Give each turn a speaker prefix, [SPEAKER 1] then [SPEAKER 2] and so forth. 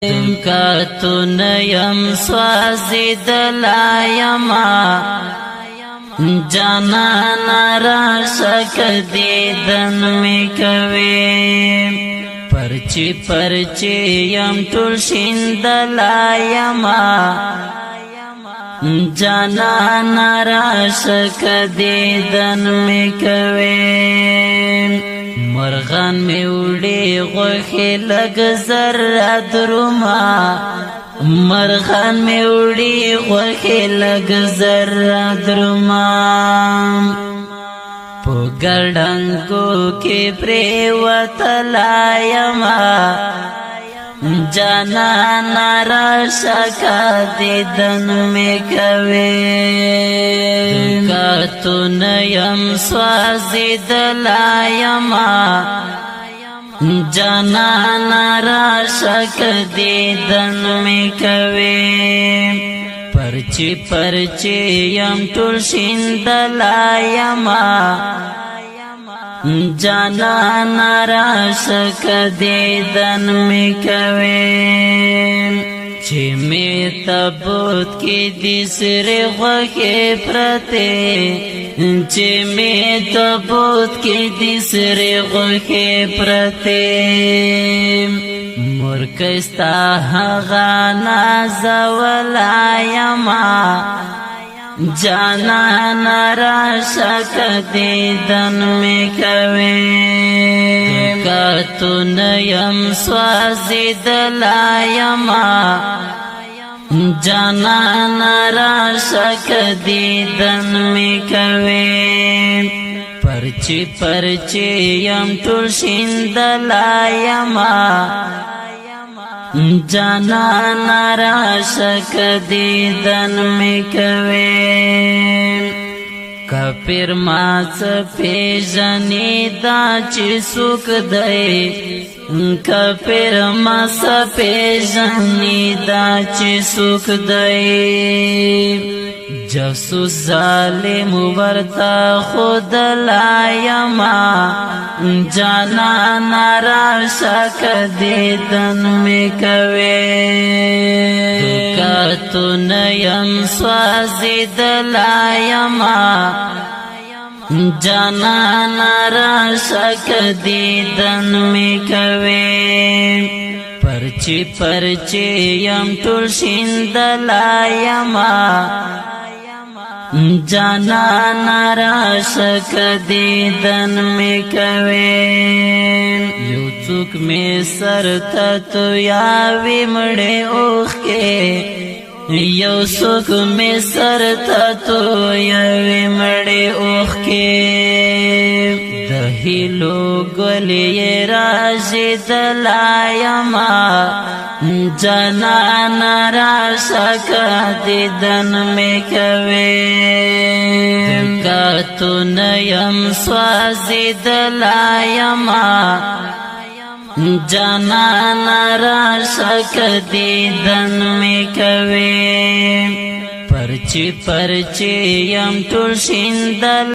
[SPEAKER 1] کاتون یم سوازی دلایما جانانا راشک دیدن می کوي پرچی یم تلشین دلایما جانانا راشک دیدن می کوي مرغان می وړي غوښې لږ زر دروما مرغان می وړي غوښې لږ زر دروما په ګړنګو کې پرېوتلا یما جانانا راشک دیدن می کوي کاتون یم سوازی دلایما جانانا راشک دیدن می کوي پرچی یم تلشین دلایما جانانا راشک دیدن می کوي چې می تبوت کی دی سره غوښې پرته چې می تبوت کی دی سره غوښې پرته مرکستا هغه نازولا یما جانانا راشک دیدن می کوي کاتون یم سوازی دلایما جانانا راشک دیدن می کوي پرچی یم تلشین دلایما جانانا راشک دیدن می کوي کپیر ما څه پیژنې دا چې څوک دی کپیر ما څه پیژنې دا چې څوک دی جاسوس ظالم ورته خود لایما جانانا راشک دیدن می کوي کاتون یم سوازی دلایما جانانا راشک دیدن می کوي پرچی یم تلشین دلایما جانانا راشک دیدن می کوي یو څوک می سر ته تویاوي مړې اوښکې یو څوک می سر ته تویاوي مړې اوښکې د هیلو ګلې راځي دلایما جانانا راشک دیدن می کوي کاتون یم سوازی دلایما جانانا راشک دیدن می کوي پرچی یم تلشین دل